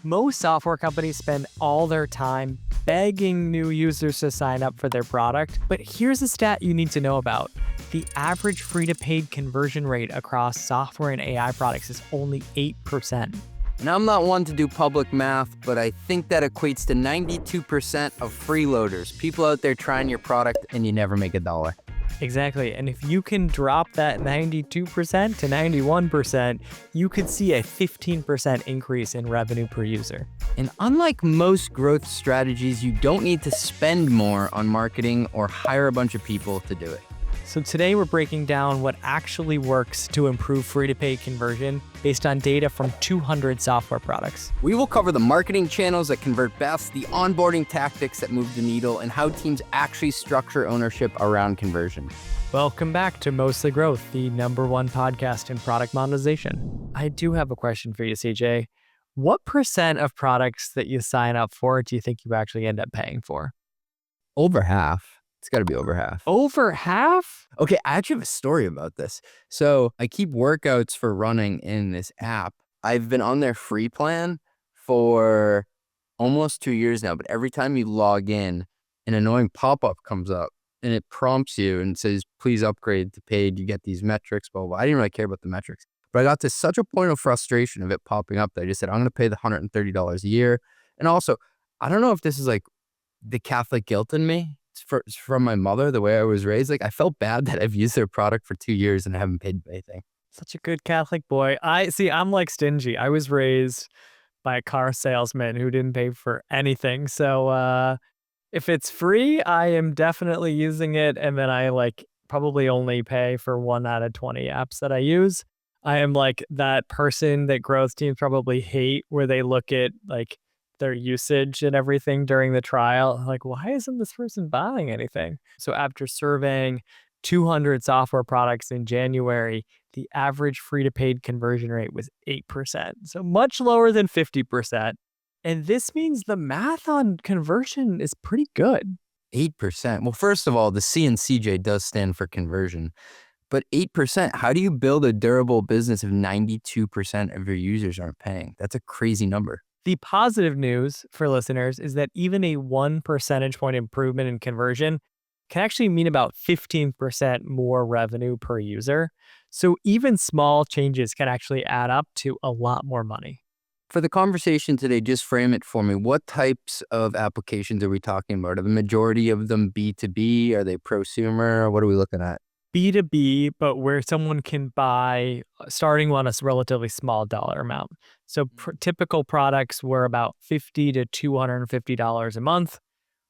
Most software companies spend all their time begging new users to sign up for their product, but here's a stat you need to know about. The average free-to-paid conversion rate across software and AI products is only 8%. And I'm not one to do public math, but I think that equates to 92% of freeloaders, people out there trying your product and you never make $1. Exactly, and if you can drop that 92% to 91%, you could see a 15% increase in revenue per user. And unlike most growth strategies, you don't need to spend more on marketing or hire a bunch of people to do it. So today we're breaking down what actually works to improve free-to-paid conversion based on data from 200 software products. We will cover the marketing channels that convert best, the onboarding tactics that move the needle, and how teams actually structure ownership around conversion. Welcome back to Mostly Growth, the #1 podcast in product monetization. I do have a question for you, CJ. What percent of products that you sign up for do you think you actually end up paying for? Over half. It's got to be over half. Over half? Okay, I actually have a story about this. So I keep workouts for running in this app. I've been on their free plan for almost 2 years now, but every time you log in, an annoying pop-up comes up and it prompts you and says, please upgrade to paid. You get these metrics, blah, blah, blah. I didn't really care about the metrics, but I got to such a point of frustration of it popping up that I just said, I'm going to pay the $130 a year. And also, I don't know if this is like the Catholic guilt in me. It's from my mother, the way I was raised. Like, I felt bad that I've used their product for 2 years and I haven't paid anything. Such a good Catholic boy. I'm like stingy. I was raised by a car salesman who didn't pay for anything. So if it's free, I am definitely using it. And then I probably only pay for 1 out of 20 apps that I use. I am like that person that growth teams probably hate, where they look at their usage and everything during the trial. Like, why isn't this person buying anything? So after surveying 200 software products in January, the average free-to-paid conversion rate was 8%. So much lower than 50%. And this means the math on conversion is pretty good. 8%. Well, first of all, the C in CJ does stand for conversion. But 8%, how do you build a durable business if 92% of your users aren't paying? That's a crazy number. The positive news for listeners is that even a 1 percentage point improvement in conversion can actually mean about 15% more revenue per user. So even small changes can actually add up to a lot more money. For the conversation today, just frame it for me. What types of applications are we talking about? Are the majority of them B2B? Are they prosumer? What are we looking at? B2B, but where someone can buy, starting on a relatively small dollar amount. So typical products were about $50 to $250 a month,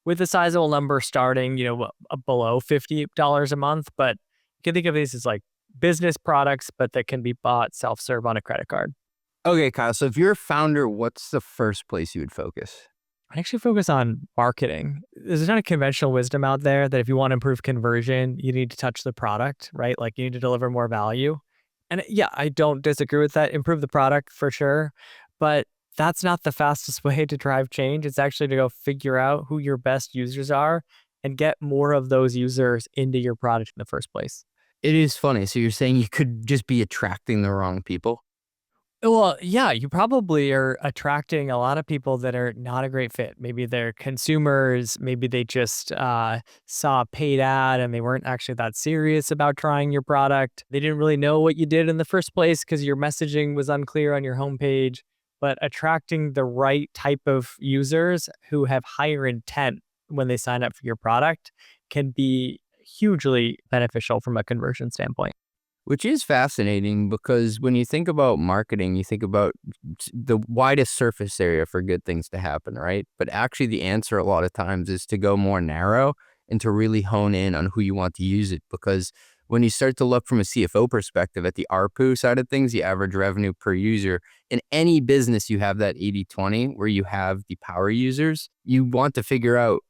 with a sizable number starting, below $50 a month. But you can think of these as like business products, but that can be bought self-serve on a credit card. Okay, Kyle. So if you're a founder, what's the first place you would focus? I actually focus on marketing. There's a ton of conventional wisdom out there that if you want to improve conversion, you need to touch the product, right? Like, you need to deliver more value. And yeah, I don't disagree with that. Improve the product for sure. But that's not the fastest way to drive change. It's actually to go figure out who your best users are and get more of those users into your product in the first place. It is funny. So you're saying you could just be attracting the wrong people? Well, yeah, you probably are attracting a lot of people that are not a great fit. Maybe they're consumers. Maybe they just saw a paid ad and they weren't actually that serious about trying your product. They didn't really know what you did in the first place because your messaging was unclear on your homepage. But attracting the right type of users who have higher intent when they sign up for your product can be hugely beneficial from a conversion standpoint. Which is fascinating, because when you think about marketing, you think about the widest surface area for good things to happen, right? But actually the answer a lot of times is to go more narrow and to really hone in on who you want to use it. Because when you start to look from a CFO perspective at the ARPU side of things, the average revenue per user, in any business you have that 80-20 where you have the power users, you want to figure out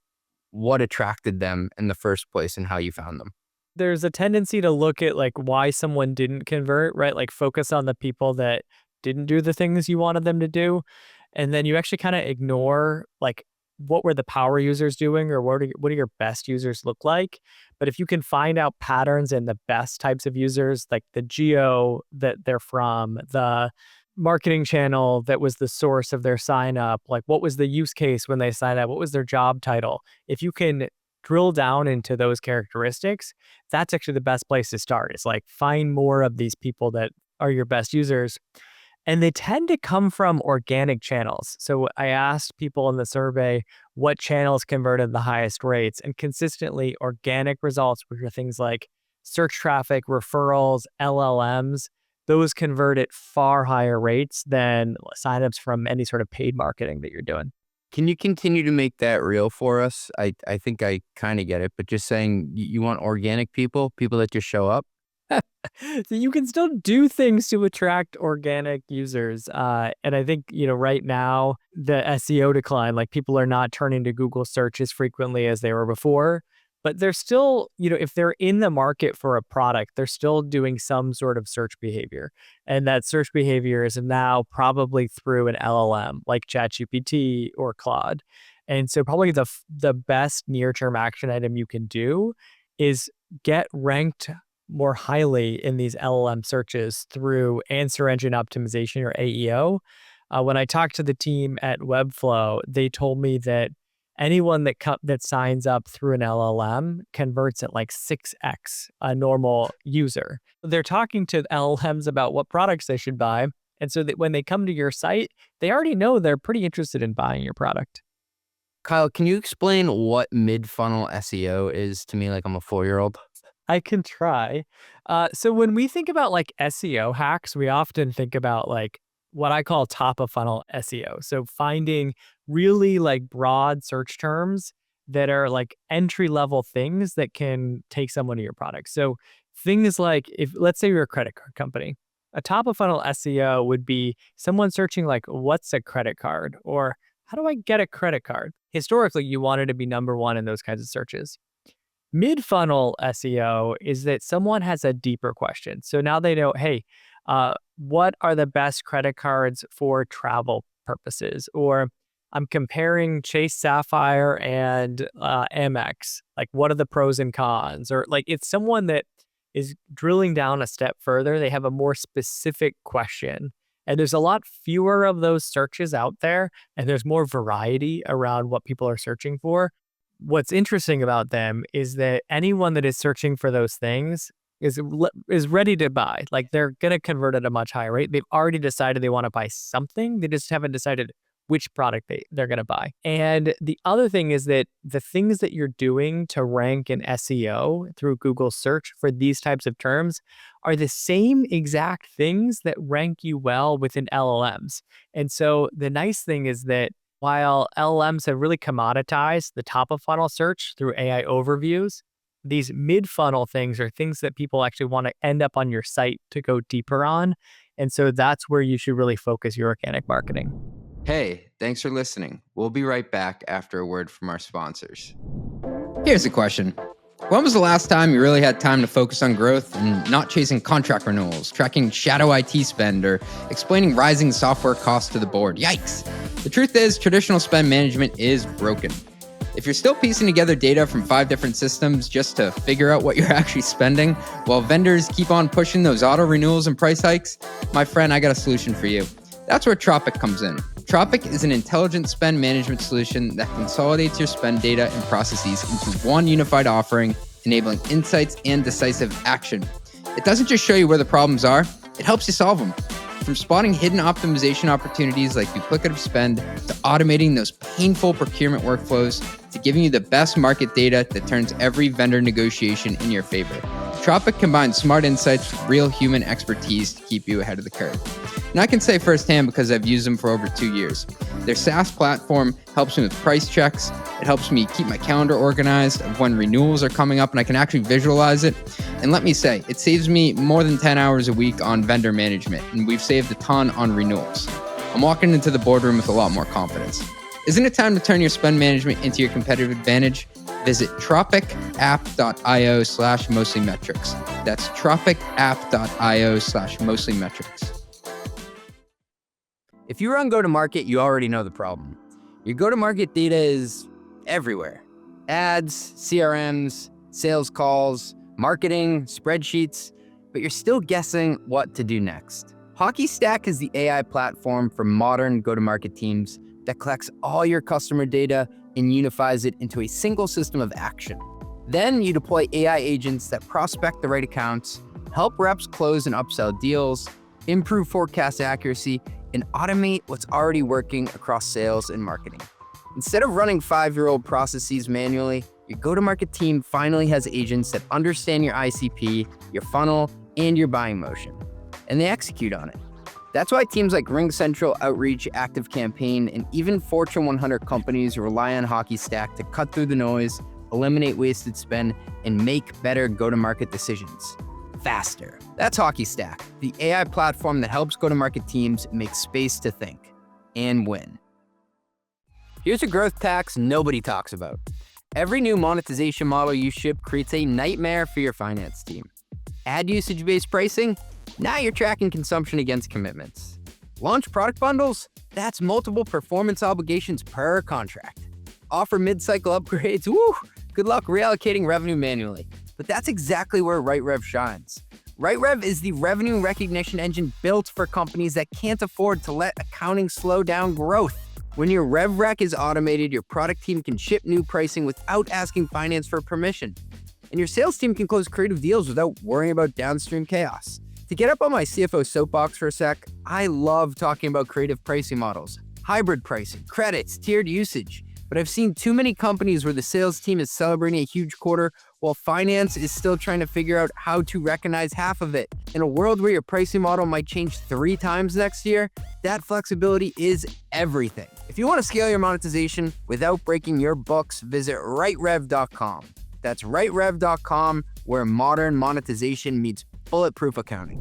what attracted them in the first place and how you found them. There's a tendency to look at why someone didn't convert, right? Like, focus on the people that didn't do the things you wanted them to do. And then you actually kind of ignore what were the power users doing, or what do your best users look like? But if you can find out patterns in the best types of users, like the geo that they're from, the marketing channel that was the source of their sign up? Like, what was the use case when they signed up? What was their job title? If you can drill down into those characteristics, that's actually the best place to start. It's like find more of these people that are your best users. And they tend to come from organic channels. So I asked people in the survey what channels converted the highest rates, and consistently organic results, which are things like search traffic, referrals, LLMs, those convert at far higher rates than signups from any sort of paid marketing that you're doing. Can you continue to make that real for us? I think I kind of get it, but just saying you want organic people that just show up. So you can still do things to attract organic users. And I think, right now, the SEO decline, like people are not turning to Google search as frequently as they were before. But they're still, if they're in the market for a product, they're still doing some sort of search behavior. And that search behavior is now probably through an LLM like ChatGPT or Claude. And so probably the best near-term action item you can do is get ranked more highly in these LLM searches through answer engine optimization or AEO. When I talked to the team at Webflow, they told me that anyone that signs up through an LLM converts at like 6x a normal user. They're talking to LLMs about what products they should buy. And so that when they come to your site, they already know they're pretty interested in buying your product. Kyle, can you explain what mid-funnel SEO is to me like I'm a 4-year-old? I can try. So when we think about like SEO hacks, we often think about like what I call top of funnel SEO. So finding really like broad search terms that are like entry level things that can take someone to your product. So things like, if let's say you're a credit card company, a top of funnel SEO would be someone searching like, what's a credit card? Or how do I get a credit card? Historically, you wanted to be number one in those kinds of searches. Mid-funnel SEO is that someone has a deeper question. So now they know, hey, what are the best credit cards for travel purposes? Or I'm comparing Chase Sapphire and Amex. Like, what are the pros and cons? Or like, it's someone that is drilling down a step further. They have a more specific question. And there's a lot fewer of those searches out there, and there's more variety around what people are searching for. What's interesting about them is that anyone that is searching for those things is ready to buy. Like they're going to convert at a much higher rate. They've already decided they want to buy something. They just haven't decided which product they're going to buy. And the other thing is that the things that you're doing to rank in SEO through Google search for these types of terms are the same exact things that rank you well within LLMs. And so the nice thing is that while LLMs have really commoditized the top of funnel search through AI overviews, these mid funnel things are things that people actually want to end up on your site to go deeper on. And so that's where you should really focus your organic marketing. Hey, thanks for listening. We'll be right back after a word from our sponsors. Here's a question. When was the last time you really had time to focus on growth and not chasing contract renewals, tracking shadow IT spend, or explaining rising software costs to the board? Yikes! The truth is, traditional spend management is broken. If you're still piecing together data from 5 different systems just to figure out what you're actually spending, while vendors keep on pushing those auto renewals and price hikes, my friend, I got a solution for you. That's where Tropic comes in. Tropic is an intelligent spend management solution that consolidates your spend data and processes into one unified offering, enabling insights and decisive action. It doesn't just show you where the problems are, it helps you solve them. From spotting hidden optimization opportunities like duplicative spend, to automating those painful procurement workflows, to giving you the best market data that turns every vendor negotiation in your favor. Tropic combines smart insights with real human expertise to keep you ahead of the curve. And I can say firsthand because I've used them for over 2 years. Their SaaS platform helps me with price checks. It helps me keep my calendar organized of when renewals are coming up and I can actually visualize it. And let me say, it saves me more than 10 hours a week on vendor management, and we've saved a ton on renewals. I'm walking into the boardroom with a lot more confidence. Isn't it time to turn your spend management into your competitive advantage? Visit tropicapp.io/mostlymetrics. That's tropicapp.io/mostlymetrics. If you run go-to-market, you already know the problem. Your go-to-market data is everywhere. Ads, CRMs, sales calls, marketing, spreadsheets, but you're still guessing what to do next. Hockey Stack is the AI platform for modern go-to-market teams that collects all your customer data and unifies it into a single system of action. Then you deploy AI agents that prospect the right accounts, help reps close and upsell deals, improve forecast accuracy, and automate what's already working across sales and marketing. Instead of running 5-year-old processes manually, your go-to-market team finally has agents that understand your ICP, your funnel, and your buying motion, and they execute on it. That's why teams like RingCentral, Outreach, ActiveCampaign, and even Fortune 100 companies rely on Hockey Stack to cut through the noise, eliminate wasted spend, and make better go-to-market decisions faster. That's Hockey Stack, the AI platform that helps go-to-market teams make space to think and win. Here's a growth tax nobody talks about. Every new monetization model you ship creates a nightmare for your finance team. Add usage-based pricing? Now you're tracking consumption against commitments. Launch product bundles? That's multiple performance obligations per contract. Offer mid-cycle upgrades? Woo! Good luck reallocating revenue manually. But that's exactly where RightRev shines. RightRev is the revenue recognition engine built for companies that can't afford to let accounting slow down growth. When your RevRec is automated, your product team can ship new pricing without asking finance for permission. And your sales team can close creative deals without worrying about downstream chaos. To get up on my CFO soapbox for a sec, I love talking about creative pricing models, hybrid pricing, credits, tiered usage. But I've seen too many companies where the sales team is celebrating a huge quarter while finance is still trying to figure out how to recognize half of it. In a world where your pricing model might change 3 times next year, that flexibility is everything. If you want to scale your monetization without breaking your books, visit RightRev.com. That's RightRev.com, where modern monetization meets bulletproof accounting.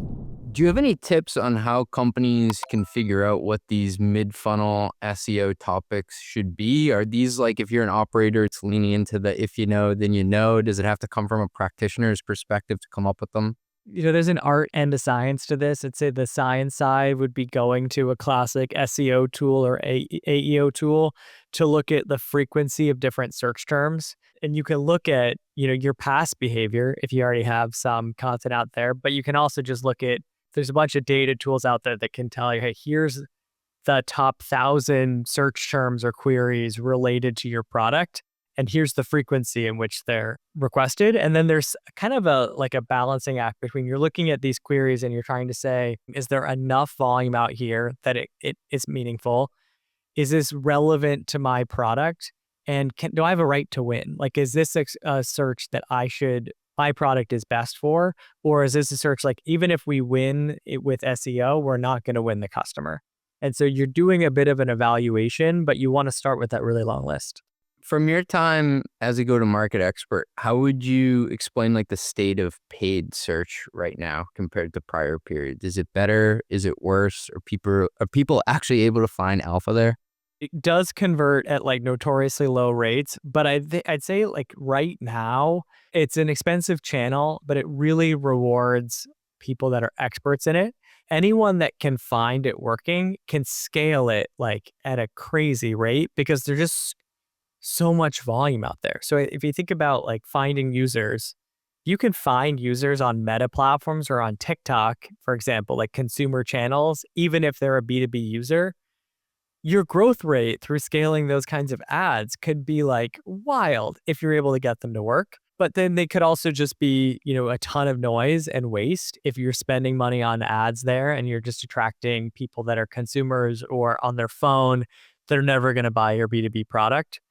Do you have any tips on how companies can figure out what these mid-funnel SEO topics should be? Are these like, if you're an operator, it's leaning into the if you know, then you know? Does it have to come from a practitioner's perspective to come up with them? There's an art and a science to this. I'd say the science side would be going to a classic SEO tool or AEO tool to look at the frequency of different search terms. And you can look at, your past behavior if you already have some content out there, but you can also just look at, there's a bunch of data tools out there that can tell you, hey, here's the top 1,000 search terms or queries related to your product. And here's the frequency in which they're requested. And then there's kind of a balancing act between you're looking at these queries and you're trying to say, is there enough volume out here that it is meaningful? Is this relevant to my product? And do I have a right to win? Like, is this a search that my product is best for? Or is this a search like, even if we win it with SEO, we're not going to win the customer? And so you're doing a bit of an evaluation, but you want to start with that really long list. From your time as a go-to-market expert, how would you explain like the state of paid search right now compared to prior periods? Is it better? Is it worse? Are people actually able to find alpha there? It does convert at like notoriously low rates, but I'd say like right now it's an expensive channel, but it really rewards people that are experts in it. Anyone that can find it working can scale it like at a crazy rate because there's just so much volume out there. So if you think about like finding users, you can find users on Meta platforms or on TikTok, for example, like consumer channels, even if they're a B2B user. Your growth rate through scaling those kinds of ads could be like wild if you're able to get them to work. But then they could also just be, a ton of noise and waste if you're spending money on ads there and you're just attracting people that are consumers or on their phone that are never going to buy your B2B product.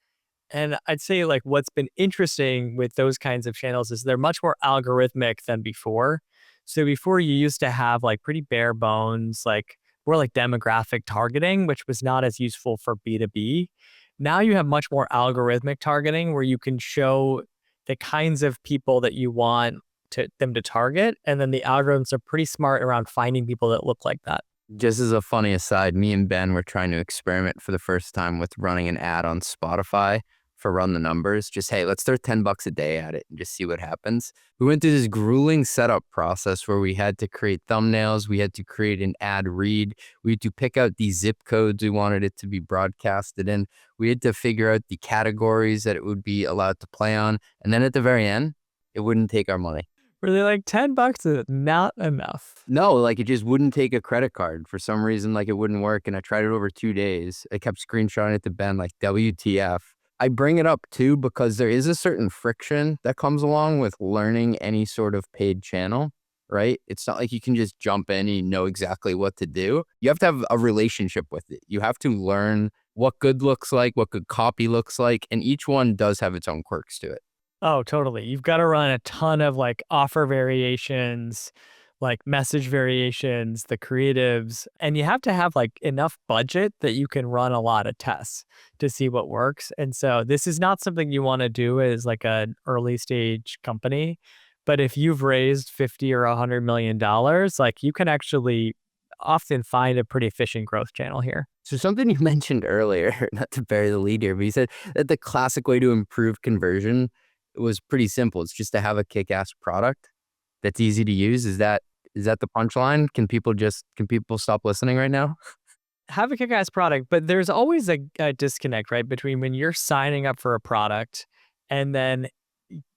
And I'd say like what's been interesting with those kinds of channels is they're much more algorithmic than before. So before you used to have like pretty bare bones, like more like demographic targeting, which was not as useful for B2B. Now you have much more algorithmic targeting where you can show the kinds of people that you want them to target. And then the algorithms are pretty smart around finding people that look like that. Just as a funny aside, me and Ben were trying to experiment for the first time with running an ad on Spotify for Run the Numbers. Just, hey, let's throw $10 a day at it and just see what happens. We went through this grueling setup process where we had to create thumbnails. We had to create an ad read. We had to pick out the zip codes we wanted it to be broadcasted in. We had to figure out the categories that it would be allowed to play on. And then at the very end, it wouldn't take our money. Were they like $10 is not enough? No, like it just wouldn't take a credit card for some reason. Like it wouldn't work. And I tried it over 2 days. I kept screenshotting it to Ben, like WTF. I bring it up too because there is a certain friction that comes along with learning any sort of paid channel, right? It's not like you can just jump in and you know exactly what to do. You have to have a relationship with it. You have to learn what good looks like, what good copy looks like, and each one does have its own quirks to it. Oh, totally. You've got to run a ton of like offer variations, like message variations, the creatives, and you have to have like enough budget that you can run a lot of tests to see what works. And so this is not something you want to do as like an early stage company. But if you've raised 50 or $100 million, like you can actually often find a pretty efficient growth channel here. So something you mentioned earlier, not to bury the lead here, but you said that the classic way to improve conversion was pretty simple. It's just to have a kick-ass product that's easy to use. Is that the punchline? Can people stop listening right now? Have a kick-ass product, but there's always a disconnect, right, between when you're signing up for a product and then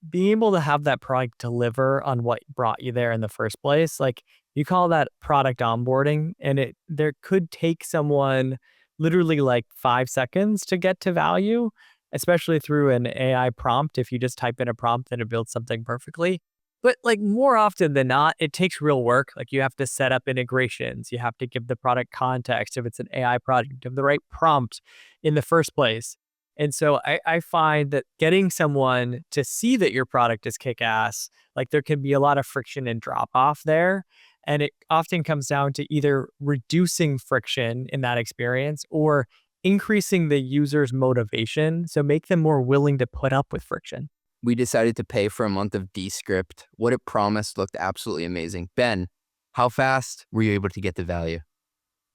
being able to have that product deliver on what brought you there in the first place. Like you call that product onboarding, and there could take someone literally like 5 seconds to get to value, especially through an AI prompt. If you just type in a prompt and it builds something perfectly. But like more often than not, it takes real work. Like you have to set up integrations. You have to give the product context. If it's an AI product, you have the right prompt in the first place. And so I find that getting someone to see that your product is kick-ass, like there can be a lot of friction and drop off there. And it often comes down to either reducing friction in that experience or increasing the user's motivation. So make them more willing to put up with friction. We decided to pay for a month of Descript. What it promised looked absolutely amazing. Ben, how fast were you able to get the value?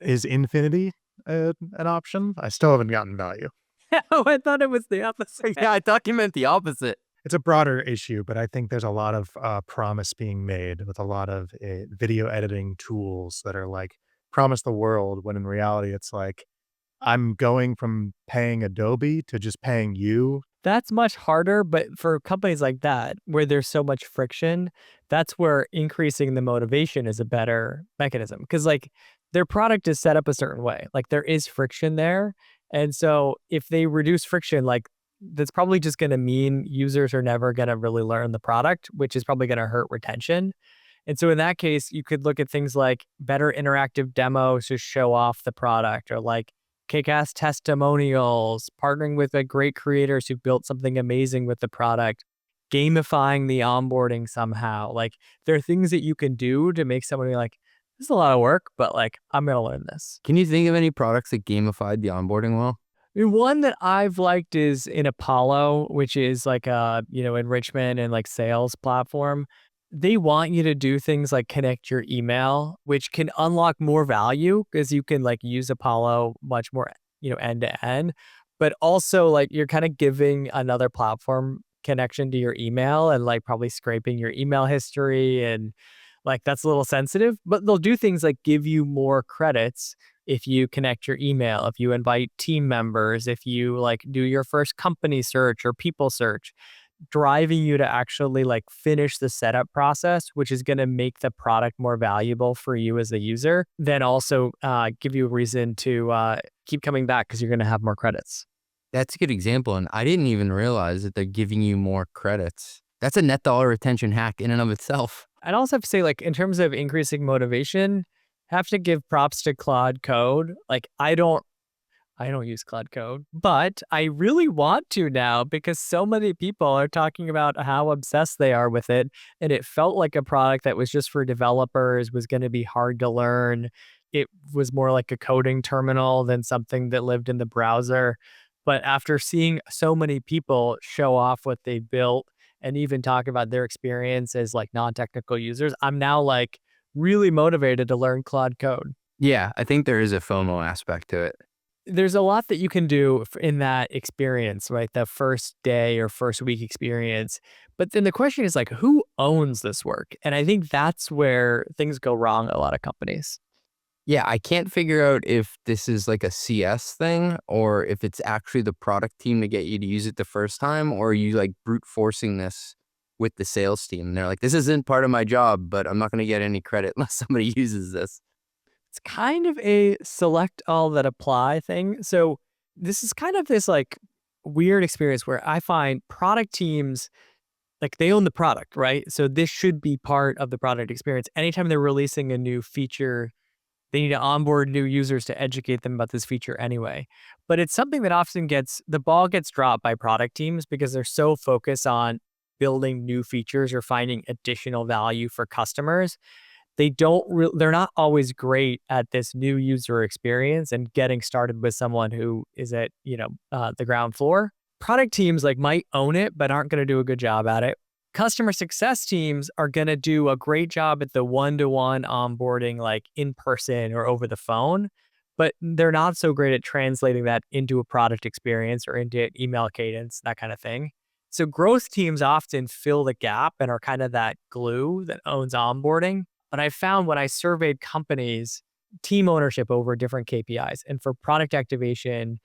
Is infinity an option? I still haven't gotten value. Oh, I thought it was the opposite. Yeah, I thought you meant the opposite. It's a broader issue, but I think there's a lot of promise being made with a lot of video editing tools that are like promise the world, when in reality it's like I'm going from paying Adobe to just paying you. That's much harder, but for companies like that, where there's so much friction, that's where increasing the motivation is a better mechanism. Because like their product is set up a certain way, like there is friction there. And so if they reduce friction, like that's probably just going to mean users are never going to really learn the product, which is probably going to hurt retention. And so in that case, you could look at things like better interactive demos to show off the product, or like kick-ass testimonials, partnering with like great creators who built something amazing with the product, gamifying the onboarding somehow. Like there are things that you can do to make someone be like, this is a lot of work, but like I'm going to learn this. Can you think of any products that gamified the onboarding well? I mean, one that I've liked is in Apollo, which is like a, enrichment and like sales platform. They want you to do things like connect your email, which can unlock more value because you can like use Apollo much more, end to end. But also like you're kind of giving another platform connection to your email and like probably scraping your email history, and like that's a little sensitive. But they'll do things like give you more credits if you connect your email, if you invite team members, if you like do your first company search or people search, driving you to actually like finish the setup process, which is going to make the product more valuable for you as a user, then also give you a reason to keep coming back because you're going to have more credits. That's a good example. And I didn't even realize that they're giving you more credits. That's a net dollar retention hack in and of itself. I'd also have to say, like, in terms of increasing motivation, have to give props to Claude Code. Like, I don't use Claude Code, but I really want to now because so many people are talking about how obsessed they are with it. And it felt like a product that was just for developers, was going to be hard to learn. It was more like a coding terminal than something that lived in the browser. But after seeing so many people show off what they built and even talk about their experience as like non-technical users, I'm now like really motivated to learn Claude Code. Yeah, I think there is a FOMO aspect to it. There's a lot that you can do in that experience, right? The first day or first week experience. But then the question is like, who owns this work? And I think that's where things go wrong at a lot of companies. Yeah, I can't figure out if this is like a CS thing or if it's actually the product team to get you to use it the first time, or are you like brute forcing this with the sales team. And they're like, this isn't part of my job, but I'm not going to get any credit unless somebody uses this. It's kind of a select all that apply thing. So this is kind of this like weird experience where I find product teams, like they own the product, right? So this should be part of the product experience. Anytime they're releasing a new feature, they need to onboard new users to educate them about this feature anyway. But it's something that often the ball gets dropped by product teams because they're so focused on building new features or finding additional value for customers. They're not always great at this new user experience and getting started with someone who is at, the ground floor. Product teams like might own it, but aren't going to do a good job at it. Customer success teams are going to do a great job at the one-to-one onboarding, like in person or over the phone, but they're not so great at translating that into a product experience or into email cadence, that kind of thing. So growth teams often fill the gap and are kind of that glue that owns onboarding. But I found when I surveyed companies, team ownership over different KPIs, and for product activation,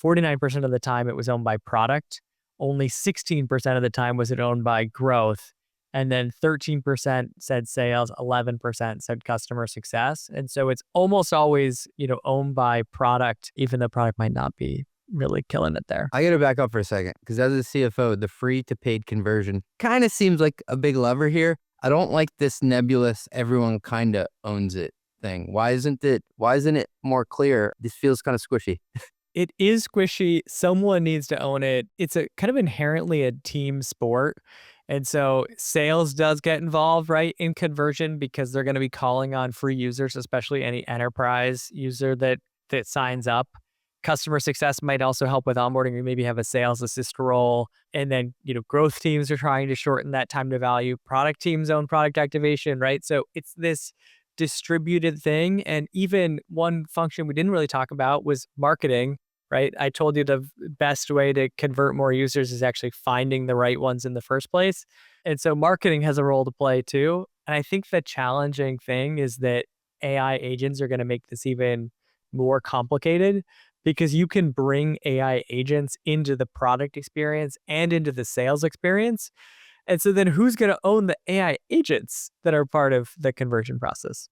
49% of the time it was owned by product. Only 16% of the time was it owned by growth. And then 13% said sales, 11% said customer success. And so it's almost always, owned by product, even though product might not be really killing it there. I got to back up for a second because as a CFO, the free to paid conversion kind of seems like a big lever here. I don't like this nebulous, everyone kind of owns it thing. Why isn't it more clear? This feels kind of squishy. It is squishy. Someone needs to own it. It's a kind of inherently a team sport. And so sales does get involved, right, in conversion because they're going to be calling on free users, especially any enterprise user that signs up. Customer success might also help with onboarding. You maybe have a sales assist role. And then, growth teams are trying to shorten that time to value. Product teams own product activation, right? So it's this distributed thing. And even one function we didn't really talk about was marketing, right? I told you the best way to convert more users is actually finding the right ones in the first place. And so marketing has a role to play too. And I think the challenging thing is that AI agents are going to make this even more complicated because you can bring AI agents into the product experience and into the sales experience. And so then who's going to own the AI agents that are part of the conversion process?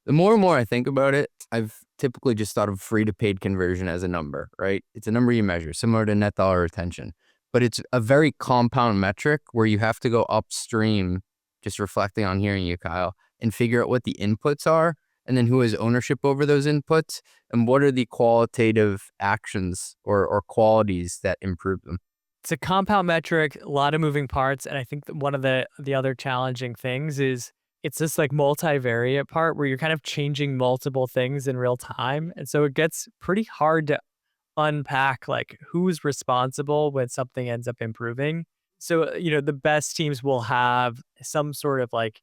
The more and more I think about it, I've typically just thought of free to paid conversion as a number, right? It's a number you measure, similar to net dollar retention. But it's a very compound metric where you have to go upstream, just reflecting on hearing you, Kyle, and figure out what the inputs are, and then who has ownership over those inputs, and what are the qualitative actions or qualities that improve them. It's a compound metric, a lot of moving parts. And I think that one of the other challenging things is it's this like multivariate part where you're kind of changing multiple things in real time. And so it gets pretty hard to unpack like who's responsible when something ends up improving. So, the best teams will have some sort of like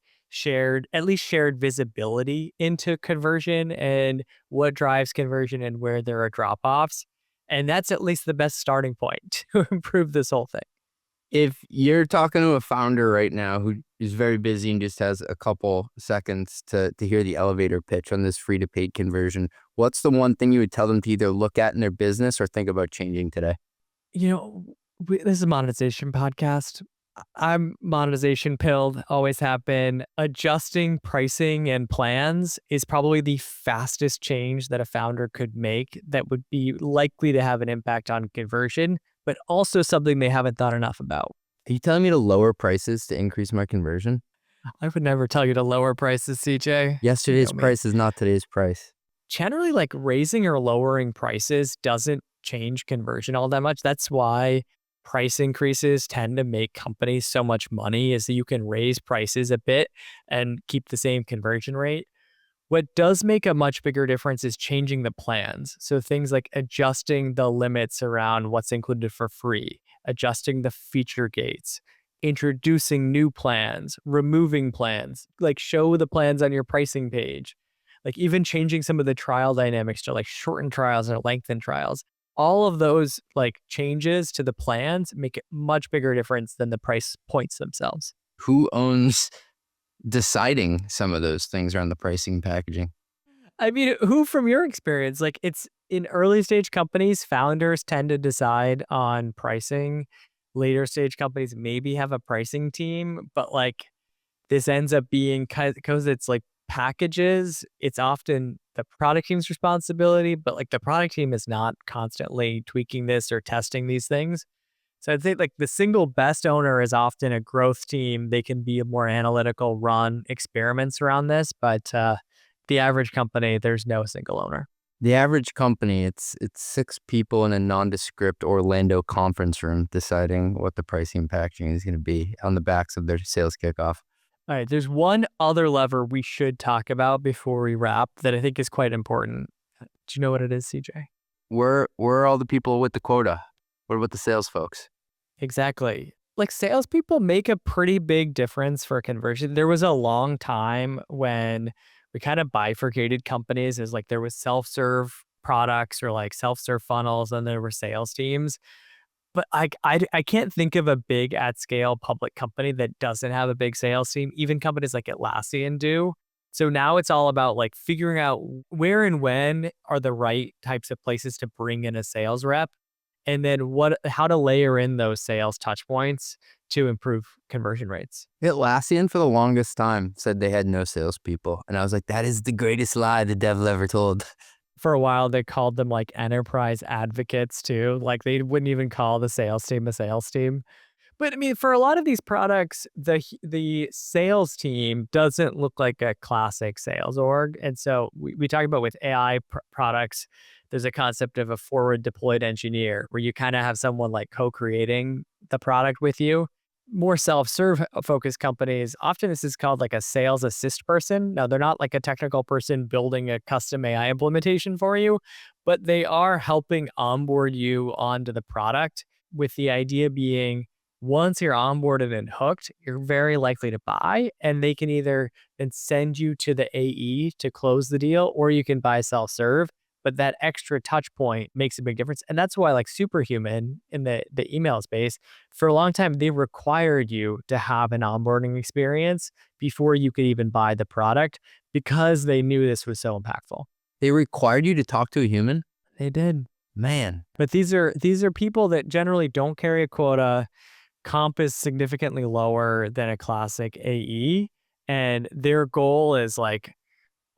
at least shared visibility into conversion and what drives conversion and where there are drop-offs. And that's at least the best starting point to improve this whole thing. If you're talking to a founder right now who is very busy and just has a couple seconds to hear the elevator pitch on this free to paid conversion, what's the one thing you would tell them to either look at in their business or think about changing today? This is a monetization podcast. I'm monetization pilled, always have been. Adjusting pricing and plans is probably the fastest change that a founder could make that would be likely to have an impact on conversion, but also something they haven't thought enough about. Are you telling me to lower prices to increase my conversion? I would never tell you to lower prices, CJ. Yesterday's price is not today's price. Generally, like raising or lowering prices doesn't change conversion all that much. That's why price increases tend to make companies so much money, is that you can raise prices a bit and keep the same conversion rate. What does make a much bigger difference is changing the plans. So things like adjusting the limits around what's included for free, adjusting the feature gates, introducing new plans, removing plans, like show the plans on your pricing page, like even changing some of the trial dynamics to like shorten trials or lengthen trials. All of those like changes to the plans make a much bigger difference than the price points themselves. Who owns deciding some of those things around the pricing and packaging? I mean, who from your experience, like it's in early stage companies, founders tend to decide on pricing. later stage companies maybe have a pricing team, but like this ends up being because it's like packages, it's often the product team's responsibility, but like the product team is not constantly tweaking this or testing these things. So I'd say like the single best owner is often a growth team. They can be a more analytical, run experiments around this, but the average company, there's no single owner. The average company, it's 6 people in a nondescript Orlando conference room deciding what the pricing and packaging is going to be on the backs of their sales kickoff. All right, there's one other lever we should talk about before we wrap that I think is quite important. Do you know what it is, CJ? Where are all the people with the quota? What about the sales folks? Exactly. Like salespeople make a pretty big difference for conversion. There was a long time when we kind of bifurcated companies as like there was self-serve products or like self-serve funnels, and there were sales teams. But I can't think of a big at scale public company that doesn't have a big sales team. Even companies like Atlassian do. So now it's all about like figuring out where and when are the right types of places to bring in a sales rep, and then how to layer in those sales touch points to improve conversion rates. Atlassian for the longest time said they had no salespeople. And I was like, that is the greatest lie the devil ever told. For a while, they called them like enterprise advocates too. Like they wouldn't even call the sales team a sales team. But I mean, for a lot of these products, the sales team doesn't look like a classic sales org. And so we talk about with AI products, there's a concept of a forward deployed engineer where you kind of have someone like co-creating the product with you. More self-serve focused companies, often this is called like a sales assist person. Now, they're not like a technical person building a custom AI implementation for you, but they are helping onboard you onto the product, with the idea being once you're onboarded and hooked, you're very likely to buy, and they can either then send you to the AE to close the deal, or you can buy self-serve. But that extra touch point makes a big difference. And that's why like Superhuman in the email space, for a long time, they required you to have an onboarding experience before you could even buy the product, because they knew this was so impactful. They required you to talk to a human? They did. Man. But these are people that generally don't carry a quota. Comp is significantly lower than a classic AE. And their goal is like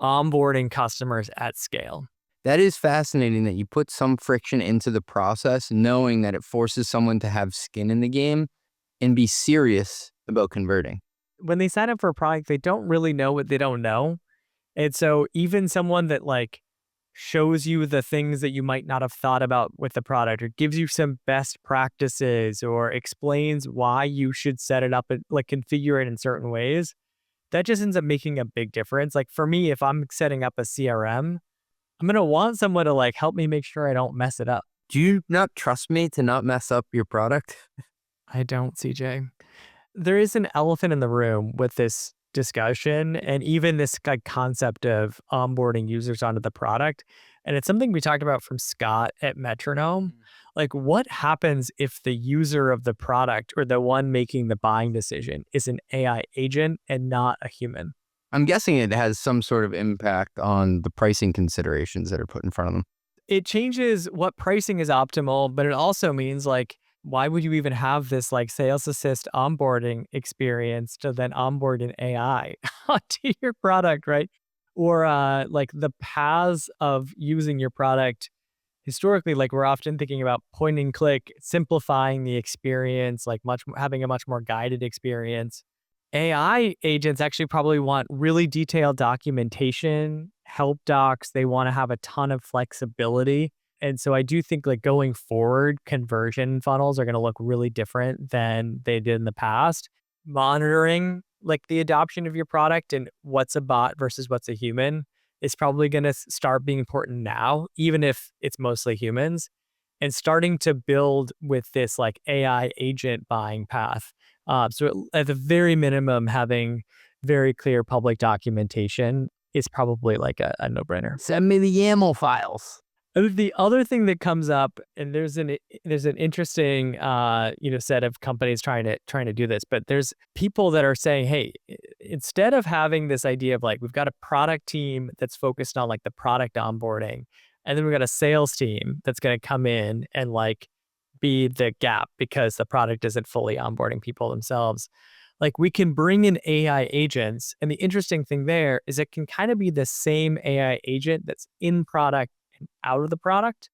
onboarding customers at scale. That is fascinating that you put some friction into the process, knowing that it forces someone to have skin in the game and be serious about converting. When they sign up for a product, they don't really know what they don't know. And so even someone that like shows you the things that you might not have thought about with the product, or gives you some best practices, or explains why you should set it up and like configure it in certain ways, that just ends up making a big difference. Like for me, if I'm setting up a CRM, I'm going to want someone to like help me make sure I don't mess it up. Do you not trust me to not mess up your product? I don't, CJ. There is an elephant in the room with this discussion, and even this like concept of onboarding users onto the product. And it's something we talked about from Scott at Metronome. Like, what happens if the user of the product, or the one making the buying decision, is an AI agent and not a human? I'm guessing it has some sort of impact on the pricing considerations that are put in front of them. It changes what pricing is optimal, but it also means like, why would you even have this like sales assist onboarding experience to then onboard an AI onto your product, right? Or like the paths of using your product historically, like we're often thinking about point and click, simplifying the experience, like having a much more guided experience. AI agents actually probably want really detailed documentation, help docs. They want to have a ton of flexibility. And so I do think like going forward, conversion funnels are going to look really different than they did in the past. Monitoring like the adoption of your product and what's a bot versus what's a human is probably going to start being important now, even if it's mostly humans, and starting to build with this like AI agent buying path. So at the very minimum, having very clear public documentation is probably like a no-brainer. Send me the YAML files. The other thing that comes up, and there's an interesting set of companies trying to do this, but there's people that are saying, hey, instead of having this idea of like we've got a product team that's focused on like the product onboarding, and then we've got a sales team that's going to come in and like be the gap because the product isn't fully onboarding people themselves. Like we can bring in AI agents. And the interesting thing there is it can kind of be the same AI agent that's in product and out of the product.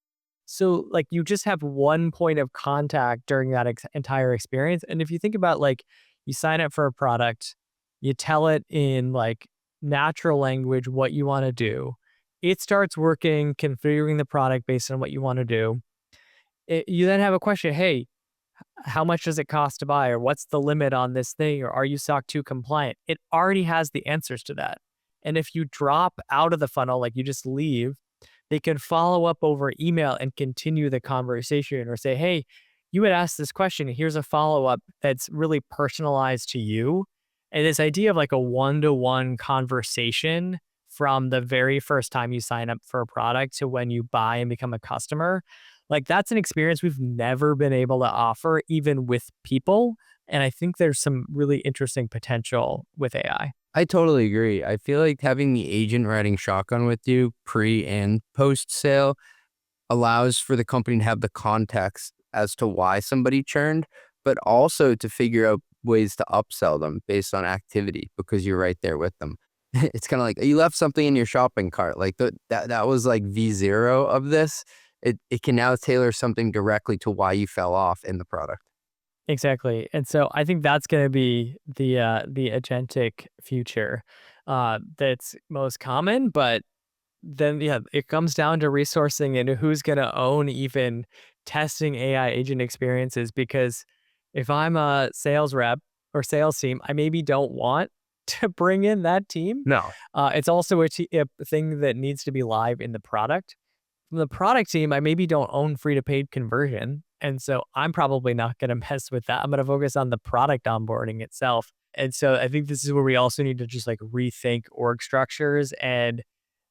So like you just have one point of contact during that entire experience. And if you think about like you sign up for a product, you tell it in like natural language what you want to do. It starts working, configuring the product based on what you want to do. You then have a question, hey, how much does it cost to buy? Or what's the limit on this thing? Or are you SOC 2 compliant? It already has the answers to that. And if you drop out of the funnel, like you just leave, they can follow up over email and continue the conversation or say, hey, you had asked this question. Here's a follow-up that's really personalized to you. And this idea of like a one-to-one conversation from the very first time you sign up for a product to when you buy and become a customer, like that's an experience we've never been able to offer even with people. And I think there's some really interesting potential with AI. I totally agree. I feel like having the agent riding shotgun with you pre and post sale allows for the company to have the context as to why somebody churned, but also to figure out ways to upsell them based on activity because you're right there with them. It's kind of like you left something in your shopping cart. Like that was like V0 of this. It can now tailor something directly to why you fell off in the product. Exactly. And so I think that's going to be the agentic future that's most common. But then, yeah, it comes down to resourcing and who's going to own even testing AI agent experiences. Because if I'm a sales rep or sales team, I maybe don't want to bring in that team. No. It's also a thing that needs to be live in the product. From the product team, I maybe don't own free to paid conversion. And so I'm probably not going to mess with that. I'm going to focus on the product onboarding itself. And so I think this is where we also need to just like rethink org structures and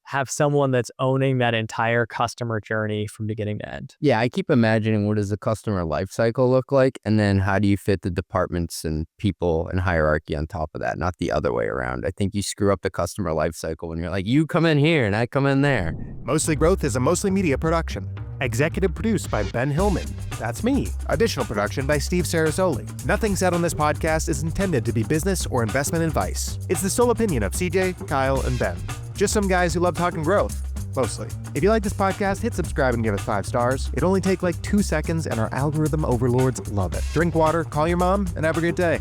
have someone that's owning that entire customer journey from beginning to end. Yeah, I keep imagining what does the customer life cycle look like? And then how do you fit the departments and people and hierarchy on top of that, not the other way around. I think you screw up the customer life cycle when you're like, you come in here and I come in there. Mostly Growth is a Mostly Media production. Executive produced by Ben Hillman. That's me. Additional production by Steve Sarasoli. Nothing said on this podcast is intended to be business or investment advice. It's the sole opinion of CJ, Kyle, and Ben. Just some guys who love talking growth. Mostly. If you like this podcast, hit subscribe and give us 5 stars. It only takes like 2 seconds and our algorithm overlords love it. Drink water, call your mom, and have a great day.